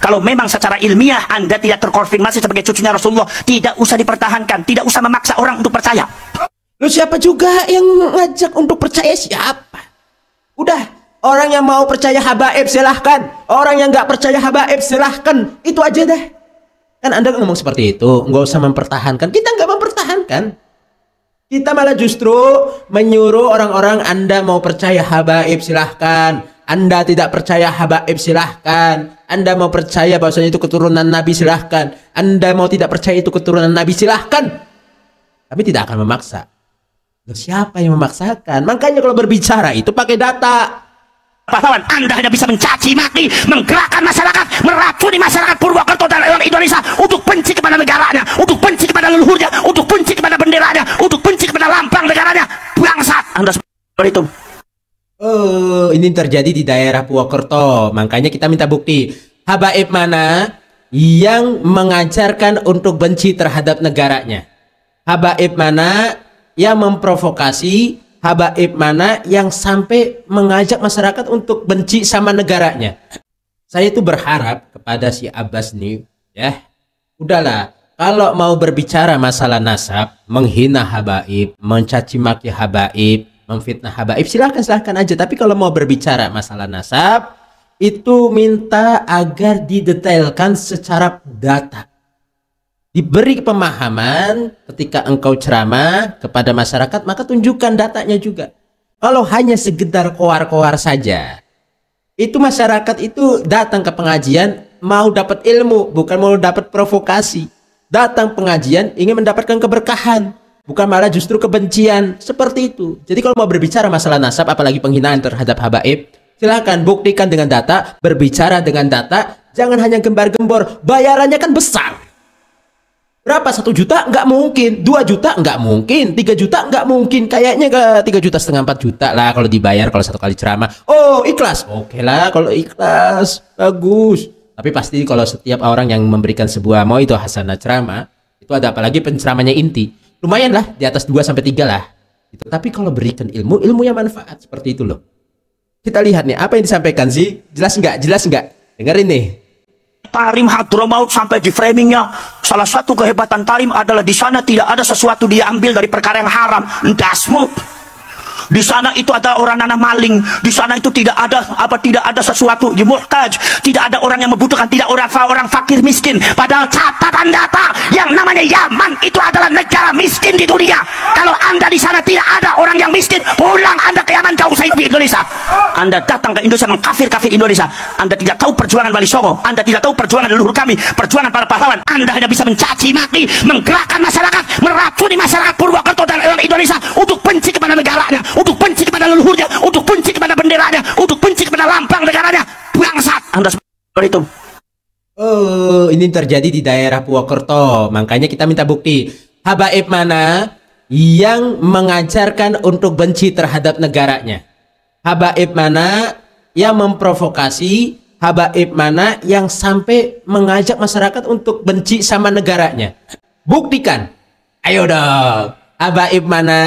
Kalau memang secara ilmiah Anda tidak terkonfirmasi sebagai cucunya Rasulullah, tidak usah dipertahankan, tidak usah memaksa orang untuk percaya. Lu siapa juga yang ngajak untuk percaya? Siapa? Udah, orang yang mau percaya habaib silahkan, orang yang nggak percaya habaib silahkan, itu aja deh. Kan Anda ngomong seperti itu, nggak usah mempertahankan. Kita nggak mempertahankan, kita malah justru menyuruh orang-orang, Anda mau percaya habaib silahkan, Anda tidak percaya habaib silahkan, Anda mau percaya bahwasanya itu keturunan Nabi silahkan, Anda mau tidak percaya itu keturunan Nabi silahkan. Kami tidak akan memaksa. Loh, siapa yang memaksakan? Makanya kalau berbicara itu pakai data. Pahlawan, Anda hanya bisa mencaci maki, menggerakkan masyarakat, meracuni masyarakat Purwokerto dan Indonesia untuk benci kepada negaranya, untuk benci kepada leluhurnya, untuk benci kepada benderanya, untuk benci kepada lambang negaranya. Bangsat Anda seperti itu. Oh, ini terjadi di daerah Purwokerto. Makanya kita minta bukti. Habaib mana yang mengajarkan untuk benci terhadap negaranya? Habaib mana yang memprovokasi? Habaib mana yang sampai mengajak masyarakat untuk benci sama negaranya? Saya itu berharap kepada si Abbas nih, ya, udahlah, kalau mau berbicara masalah nasab, menghina habaib, mencaci maki habaib, memfitnah habaib, silahkan aja. Tapi kalau mau berbicara masalah nasab, itu minta agar didetailkan secara data. Diberi pemahaman ketika engkau ceramah kepada masyarakat, maka tunjukkan datanya juga. Kalau hanya sekedar koar-koar saja, itu masyarakat itu datang ke pengajian mau dapat ilmu, bukan mau dapat provokasi. Datang pengajian ingin mendapatkan keberkahan, bukan malah justru kebencian. Seperti itu. Jadi kalau mau berbicara masalah nasab, apalagi penghinaan terhadap habaib, silahkan buktikan dengan data, berbicara dengan data, jangan hanya gembar-gembor. Bayarannya kan besar. Berapa? 1 juta? Nggak mungkin. 2 juta? Nggak mungkin. 3 juta? Nggak mungkin. Kayaknya ke 3,5 juta, 4 juta lah kalau dibayar kalau 1 kali ceramah. Oh, ikhlas. Oke lah kalau ikhlas. Bagus. Tapi pasti kalau setiap orang yang memberikan sebuah mau itu hasanah ceramah, itu ada apalagi penceramahnya inti. Lumayan lah, di atas 2-3 lah. Gitu. Tapi kalau berikan ilmu, ilmu yang manfaat. Seperti itu loh. Kita lihat nih, apa yang disampaikan sih? Jelas nggak? Jelas nggak? Dengerin nih. Tarim Hadramaut sampai di framingnya. Salah satu kehebatan Tarim adalah di sana tidak ada sesuatu dia ambil dari perkara yang haram. Dasmu. Di sana itu ada orang nanah maling. Di sana itu tidak ada sesuatu di muhtaj. Tidak ada orang yang membutuhkan, tidak orang fakir miskin. Padahal catatan data yang namanya Yaman itu adalah negara miskin di dunia. Kalau Anda di sana tidak ada orang yang miskin, pulang Anda ke Yaman, jauh saya di Indonesia. Anda datang ke Indonesia mengkafir-kafir Indonesia. Anda tidak tahu perjuangan Wali Songo, Anda tidak tahu perjuangan leluhur kami, perjuangan para pahlawan. Anda hanya bisa mencaci maki, menggerakkan masyarakat, meracuni masyarakat Purwokerto dan Indonesia untuk benci kepada negaranya, untuk benci kepada leluhurnya, untuk benci kepada benderanya, untuk benci kepada lambang negaranya. Bangsat Anda seperti itu. Oh, ini terjadi di daerah Purwokerto. Makanya kita minta bukti. Habaib mana yang mengajarkan untuk benci terhadap negaranya? Habaib mana yang memprovokasi? Habaib mana yang sampai mengajak masyarakat untuk benci sama negaranya? Buktikan. Ayo dong. Habaib mana?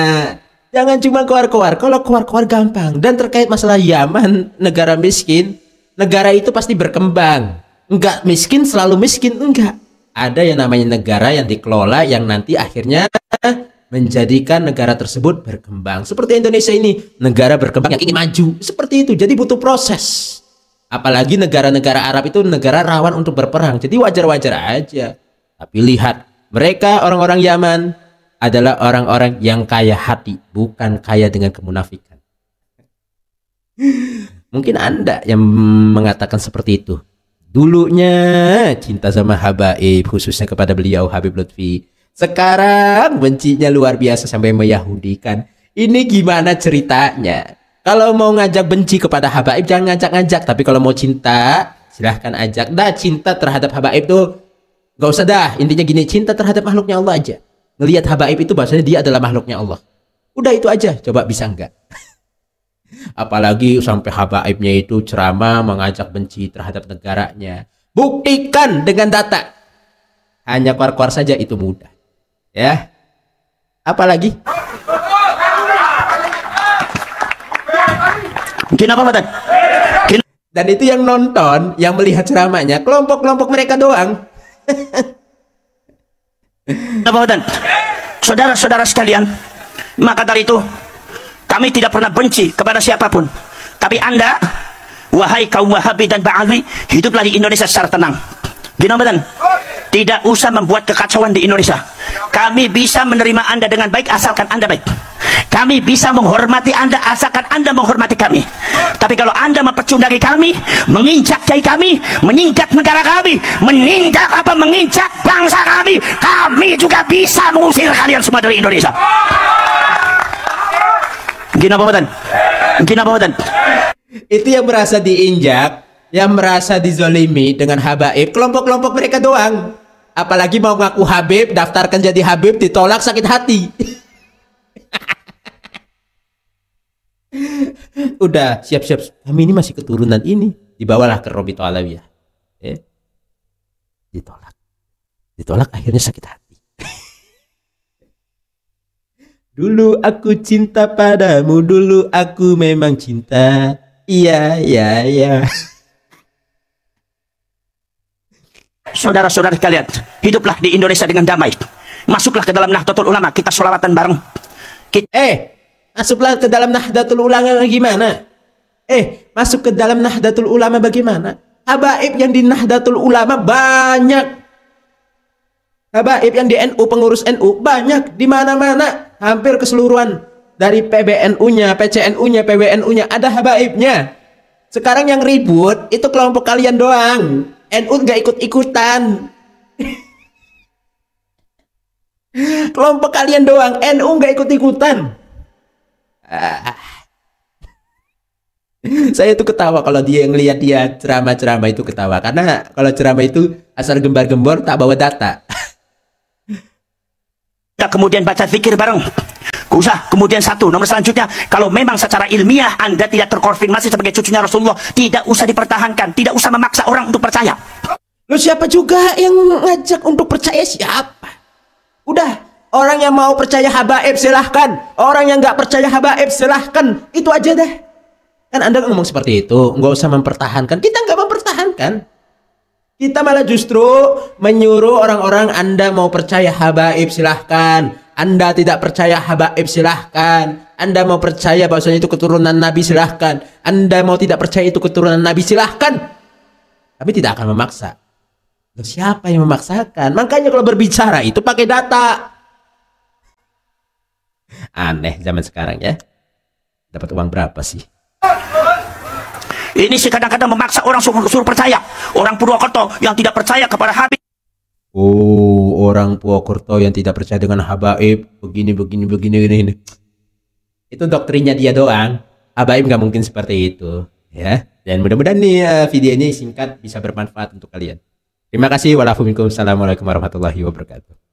Jangan cuma keluar-keluar. Kalau keluar-keluar gampang. Dan terkait masalah Yaman, negara miskin, negara itu pasti berkembang. Enggak miskin selalu miskin, enggak. Ada yang namanya negara yang dikelola yang nanti akhirnya menjadikan negara tersebut berkembang. Seperti Indonesia ini, negara berkembang yang ingin maju. Seperti itu. Jadi butuh proses. Apalagi negara-negara Arab itu negara rawan untuk berperang. Jadi wajar-wajar aja. Tapi lihat, mereka orang-orang Yaman adalah orang-orang yang kaya hati, bukan kaya dengan kemunafikan. Mungkin Anda yang mengatakan seperti itu. Dulunya cinta sama habaib, khususnya kepada beliau Habib Lutfi. Sekarang bencinya luar biasa sampai meyahudikan. Ini gimana ceritanya? Kalau mau ngajak benci kepada habaib jangan ngajak-ngajak. Tapi kalau mau cinta, silahkan ajak. Dah, cinta terhadap habaib tuh gak usah dah. Intinya gini, cinta terhadap makhluknya Allah aja. Ngelihat habaib itu bahasanya dia adalah makhluknya Allah. Udah itu aja. Coba bisa enggak? Apalagi sampai habaibnya itu ceramah mengajak benci terhadap negaranya. Buktikan dengan data. Hanya keluar-keluar saja itu mudah. Ya. Apalagi? Mungkin apa, Badan? Dan itu yang nonton, yang melihat ceramahnya, kelompok-kelompok mereka doang. Dan saudara-saudara sekalian, maka dari itu kami tidak pernah benci kepada siapapun. Tapi Anda, wahai kaum Wahabi dan Ba'awi, hiduplah di Indonesia secara tenang. Gini badan, tidak usah membuat kekacauan di Indonesia. Kami bisa menerima Anda dengan baik asalkan Anda baik. Kami bisa menghormati Anda asalkan Anda menghormati kami. Tapi kalau Anda mempecundaki kami, menginjak kiai kami, menginjak negara kami, menginjak bangsa kami juga bisa mengusir kalian semua dari Indonesia. Gina badan, Itu yang merasa diinjak, yang merasa dizolimi dengan habaib, kelompok-kelompok mereka doang. Apalagi mau ngaku Habib, daftarkan jadi Habib, ditolak, sakit hati. Udah siap-siap, kami ini masih keturunan ini, dibawalah ke Robito Alawiyah. Ditolak akhirnya sakit hati. Dulu aku cinta padamu, dulu aku memang cinta. Iya. Saudara-saudara kalian, hiduplah di Indonesia dengan damai. Masuklah ke dalam Nahdlatul Ulama, kita sholawatan bareng. Masuklah ke dalam Nahdlatul Ulama bagaimana? Masuk ke dalam Nahdlatul Ulama bagaimana? Habaib yang di Nahdlatul Ulama banyak. Habaib yang di NU, pengurus NU banyak di mana-mana, hampir keseluruhan dari PBNU-nya, PCNU-nya, PWNU-nya ada habaibnya. Sekarang yang ribut itu kelompok kalian doang. NU nggak ikut-ikutan. Kelompok kalian doang, NU nggak ikut-ikutan. Saya tuh ketawa kalau dia ngelihat dia ceramah-ceramah itu ketawa, karena kalau ceramah itu asal gembar-gembor tak bawa data. Kemudian baca zikir bareng. Usah. Kemudian nomor selanjutnya, kalau memang secara ilmiah Anda tidak terkonfirmasi sebagai cucunya Rasulullah, tidak usah dipertahankan, tidak usah memaksa orang untuk percaya. Lu siapa juga yang ngajak untuk percaya? Siapa? Udah, orang yang mau percaya habaib silahkan, orang yang nggak percaya habaib silahkan, itu aja deh. Kan Anda ngomong seperti itu, nggak usah mempertahankan. Kita nggak mempertahankan, kita malah justru menyuruh orang-orang, Anda mau percaya habaib silahkan, Anda tidak percaya habaib silahkan, Anda mau percaya bahwasanya itu keturunan Nabi silahkan, Anda mau tidak percaya itu keturunan Nabi silahkan. Tapi tidak akan memaksa. Loh, siapa yang memaksakan? Makanya kalau berbicara itu pakai data. Aneh zaman sekarang ya. Dapat uang berapa sih? Ini sih kadang-kadang memaksa orang suruh percaya. Orang Purwokerto yang tidak percaya kepada Habib. Orang Purwokerto yang tidak percaya dengan habaib begini. Itu doktrinnya dia doang. Habaib nggak mungkin seperti itu, ya. Dan mudah-mudahan nih video ini singkat bisa bermanfaat untuk kalian. Terima kasih. Wassalamualaikum warahmatullahi wabarakatuh.